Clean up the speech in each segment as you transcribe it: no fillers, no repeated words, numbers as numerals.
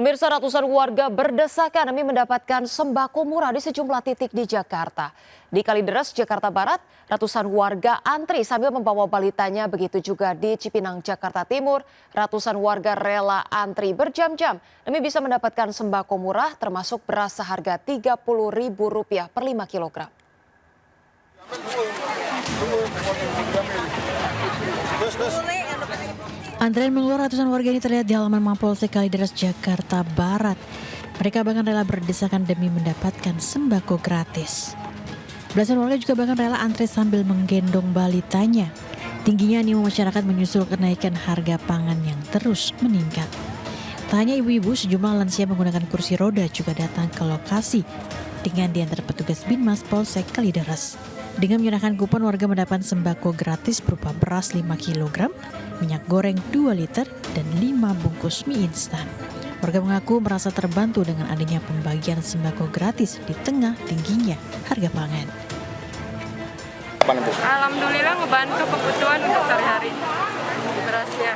Pemirsa, ratusan warga berdesakan demi mendapatkan sembako murah di sejumlah titik di Jakarta. Di Kalideres, Jakarta Barat, ratusan warga antri sambil membawa balitanya. Begitu juga di Cipinang, Jakarta Timur, ratusan warga rela antri berjam-jam demi bisa mendapatkan sembako murah termasuk beras seharga Rp30.000 per 5 kilogram. Antrean mengeluarkan ratusan warga ini terlihat di halaman Mapolsek Kalideres, Jakarta Barat. Mereka bahkan rela berdesakan demi mendapatkan sembako gratis. Belasan warga juga bahkan rela antre sambil menggendong balitanya. Tingginya animo masyarakat menyusul kenaikan harga pangan yang terus meningkat. Tak hanya ibu-ibu, sejumlah lansia menggunakan kursi roda juga datang ke lokasi dengan diantar petugas Binmas Polsek Kalideres. Dengan menyerahkan kupon, warga mendapat sembako gratis berupa beras 5 kg, minyak goreng 2 liter, dan 5 bungkus mie instan. Warga mengaku merasa terbantu dengan adanya pembagian sembako gratis di tengah tingginya harga pangan. Alhamdulillah ngebantu kebutuhan untuk sehari-hari berasnya.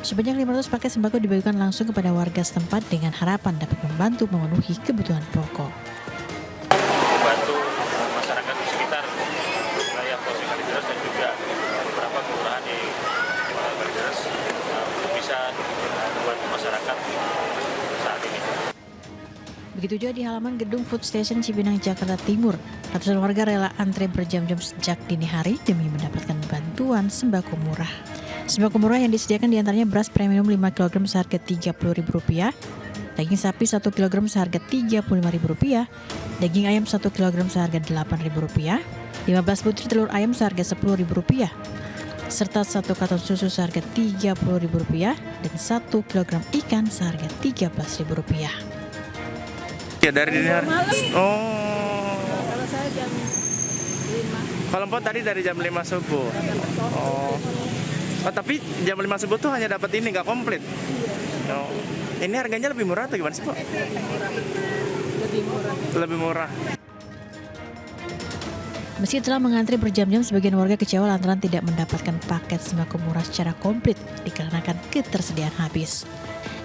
Sebanyak 500 paket sembako dibagikan langsung kepada warga setempat dengan harapan dapat membantu memenuhi kebutuhan pokok. Membantu masyarakat di sekitar wilayah Polsek Kalideres dan juga beberapa kelurahan di Kalideres untuk bisa membantu masyarakat saat ini. Begitu juga di halaman gedung Food Station Cipinang, Jakarta Timur. Ratusan warga rela antre berjam-jam sejak dini hari demi mendapatkan bantuan sembako murah. Sembako murah yang disediakan diantaranya beras premium 5 kg seharga Rp30.000, daging sapi 1 kg seharga Rp35.000, daging ayam 1 kg seharga Rp8.000, 15 butir telur ayam seharga Rp10.000, serta 1 karton susu seharga Rp30.000 dan 1 kg ikan seharga Rp13.000. Ya dari dini hari. Oh. Kalau saya jam 5. Kalau Mpok tadi dari jam 5 subuh. Oh. Oh, tapi jam 5 subuh tuh hanya dapat ini, nggak komplit. Oh. Ini harganya lebih murah atau gimana sih, Pak? Lebih murah. Lebih murah. Meski telah mengantri berjam-jam, sebagian warga kecewa lantaran tidak mendapatkan paket sembako murah secara komplit dikarenakan ketersediaan habis.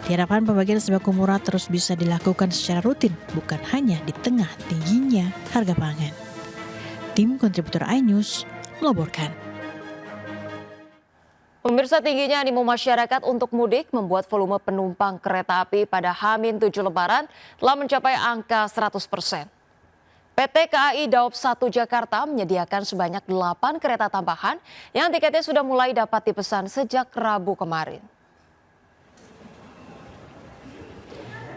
Diharapkan pembagian sembako murah terus bisa dilakukan secara rutin, bukan hanya di tengah tingginya harga pangan. Tim kontributor iNews melaporkan. Pemirsa, tingginya animo masyarakat untuk mudik membuat volume penumpang kereta api pada H-7 Lebaran telah mencapai angka 100%. PT KAI Daob 1 Jakarta menyediakan sebanyak 8 kereta tambahan yang tiketnya sudah mulai dapat dipesan sejak Rabu kemarin.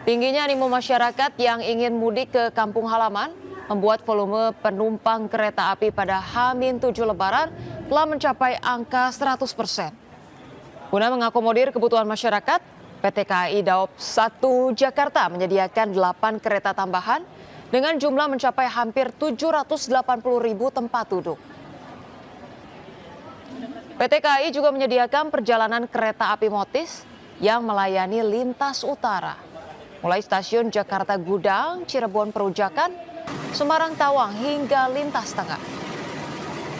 Tingginya animo masyarakat yang ingin mudik ke kampung halaman membuat volume penumpang kereta api pada H-7 Lebaran telah mencapai angka 100%. Guna mengakomodir kebutuhan masyarakat, PT KAI Daob 1 Jakarta menyediakan 8 kereta tambahan dengan jumlah mencapai hampir 780.000 tempat duduk. PT KAI juga menyediakan perjalanan kereta api motis yang melayani lintas utara, mulai stasiun Jakarta Gudang, Cirebon Perujakan, Semarang Tawang hingga lintas tengah.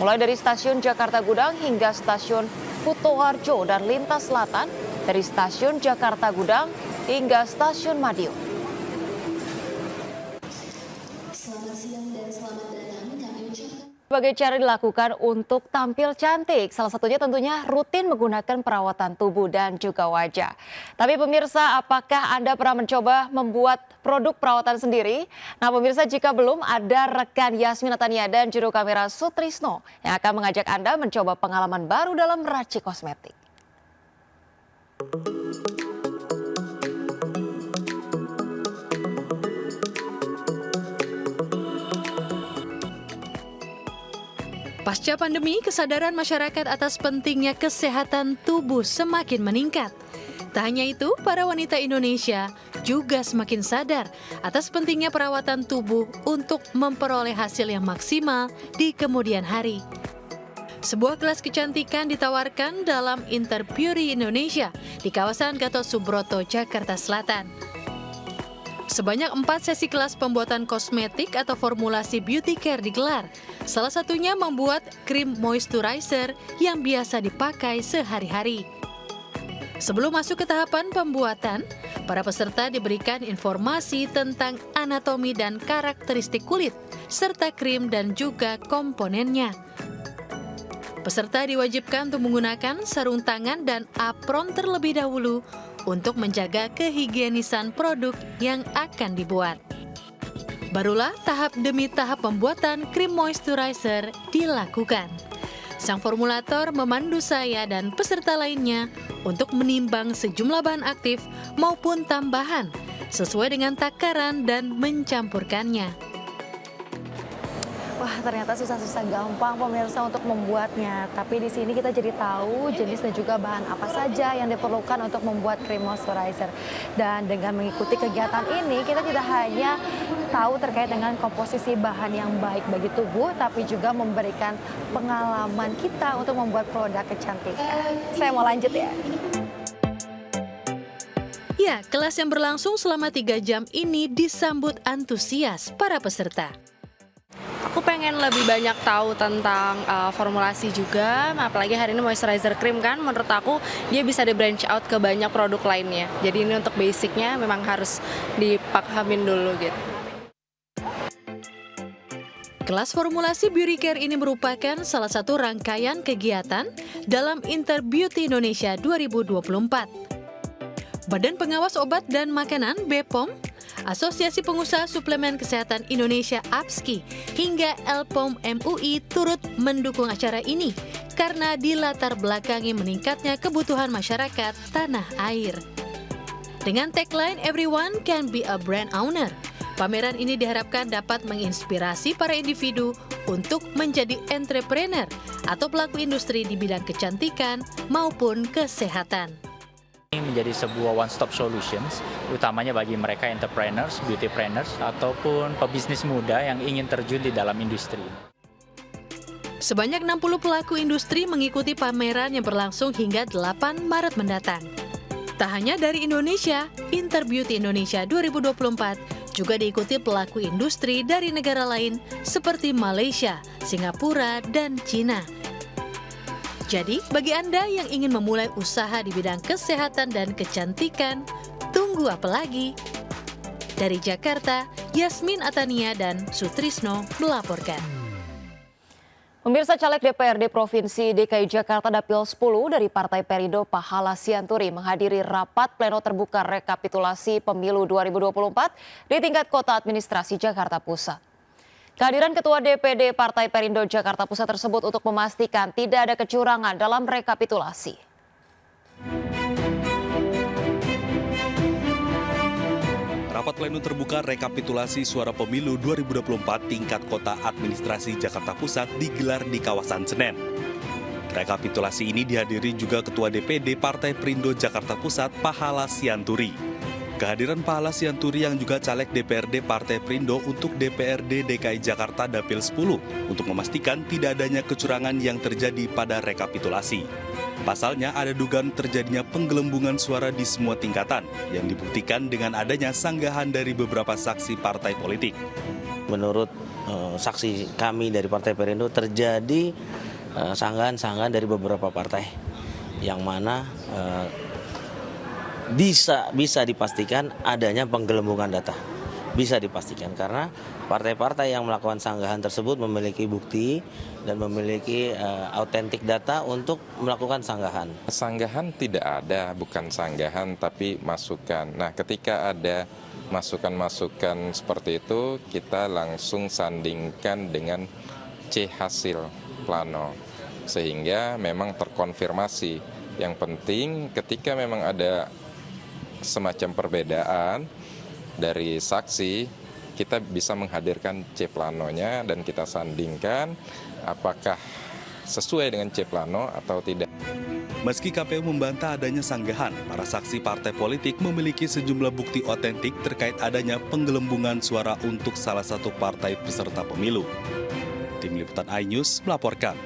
Mulai dari stasiun Jakarta Gudang hingga stasiun Kutoarjo dan lintas selatan dari stasiun Jakarta Gudang hingga stasiun Madiun. Berbagai cara dilakukan untuk tampil cantik. Salah satunya tentunya rutin menggunakan perawatan tubuh dan juga wajah. Tapi pemirsa, apakah Anda pernah mencoba membuat produk perawatan sendiri? Nah pemirsa, jika belum, ada rekan Yasmin Natania dan juru kamera Sutrisno yang akan mengajak Anda mencoba pengalaman baru dalam meracik kosmetik. Pasca pandemi, kesadaran masyarakat atas pentingnya kesehatan tubuh semakin meningkat. Tak hanya itu, para wanita Indonesia juga semakin sadar atas pentingnya perawatan tubuh untuk memperoleh hasil yang maksimal di kemudian hari. Sebuah kelas kecantikan ditawarkan dalam Interbeauty Indonesia di kawasan Gatot Subroto, Jakarta Selatan. Sebanyak 4 sesi kelas pembuatan kosmetik atau formulasi beauty care digelar. Salah satunya membuat krim moisturizer yang biasa dipakai sehari-hari. Sebelum masuk ke tahapan pembuatan, para peserta diberikan informasi tentang anatomi dan karakteristik kulit, serta krim dan juga komponennya. Peserta diwajibkan untuk menggunakan sarung tangan dan apron terlebih dahulu untuk menjaga kehigienisan produk yang akan dibuat. Barulah tahap demi tahap pembuatan krim moisturizer dilakukan. Sang formulator memandu saya dan peserta lainnya untuk menimbang sejumlah bahan aktif maupun tambahan sesuai dengan takaran dan mencampurkannya. Wah, ternyata susah-susah gampang pemirsa untuk membuatnya. Tapi di sini kita jadi tahu jenis dan juga bahan apa saja yang diperlukan untuk membuat krim moisturizer. Dan dengan mengikuti kegiatan ini, kita tidak hanya tahu terkait dengan komposisi bahan yang baik bagi tubuh, tapi juga memberikan pengalaman kita untuk membuat produk kecantikan. Saya mau lanjut ya. Ya, kelas yang berlangsung selama 3 jam ini disambut antusias para peserta. Aku pengen lebih banyak tahu tentang formulasi juga, apalagi hari ini moisturizer cream kan, menurut aku dia bisa di branch out ke banyak produk lainnya. Jadi ini untuk basicnya memang harus dipahamin dulu gitu. Kelas formulasi Beauty Care ini merupakan salah satu rangkaian kegiatan dalam Interbeauty Indonesia 2024. Badan Pengawas Obat dan Makanan (BPOM), Asosiasi Pengusaha Suplemen Kesehatan Indonesia (APSKI), hingga LPOM MUI turut mendukung acara ini karena dilatar belakangi meningkatnya kebutuhan masyarakat tanah air. Dengan tagline "Everyone can be a brand owner", pameran ini diharapkan dapat menginspirasi para individu untuk menjadi entrepreneur atau pelaku industri di bidang kecantikan maupun kesehatan. Ini menjadi sebuah one-stop solutions, utamanya bagi mereka entrepreneurs, beautypreneurs, ataupun pebisnis muda yang ingin terjun di dalam industri. Sebanyak 60 pelaku industri mengikuti pameran yang berlangsung hingga 8 Maret mendatang. Tak hanya dari Indonesia, Interbeauty Indonesia 2024 juga diikuti pelaku industri dari negara lain seperti Malaysia, Singapura, dan Cina. Jadi, bagi Anda yang ingin memulai usaha di bidang kesehatan dan kecantikan, tunggu apa lagi? Dari Jakarta, Yasmin Atania dan Sutrisno melaporkan. Pemirsa, caleg DPRD Provinsi DKI Jakarta Dapil 10 dari Partai Perindo Pahala Sianturi menghadiri rapat pleno terbuka rekapitulasi pemilu 2024 di tingkat Kota Administrasi Jakarta Pusat. Kehadiran Ketua DPD Partai Perindo Jakarta Pusat tersebut untuk memastikan tidak ada kecurangan dalam rekapitulasi. Rapat pleno terbuka rekapitulasi suara pemilu 2024 tingkat Kota Administrasi Jakarta Pusat digelar di kawasan Senen. Rekapitulasi ini dihadiri juga Ketua DPD Partai Perindo Jakarta Pusat Pahala Sianturi. Kehadiran Pahala Sianturi yang juga caleg DPRD Partai Perindo untuk DPRD DKI Jakarta Dapil 10 untuk memastikan tidak adanya kecurangan yang terjadi pada rekapitulasi. Pasalnya ada dugaan terjadinya penggelembungan suara di semua tingkatan yang dibuktikan dengan adanya sanggahan dari beberapa saksi partai politik. Menurut saksi kami dari Partai Perindo terjadi sanggahan-sanggahan dari beberapa partai yang mana bisa dipastikan adanya penggelembungan data. Bisa dipastikan karena partai-partai yang melakukan sanggahan tersebut memiliki bukti dan memiliki autentik data untuk melakukan sanggahan. Sanggahan tidak ada, bukan sanggahan tapi masukan. Nah, ketika ada masukan-masukan seperti itu, kita langsung sandingkan dengan C hasil plano. Sehingga memang terkonfirmasi. Yang penting ketika memang ada semacam perbedaan dari saksi, kita bisa menghadirkan C planonya dan kita sandingkan apakah sesuai dengan C plano atau tidak. Meski KPU membantah adanya sanggahan, para saksi partai politik memiliki sejumlah bukti otentik terkait adanya penggelembungan suara untuk salah satu partai peserta pemilu. Tim Liputan iNews melaporkan.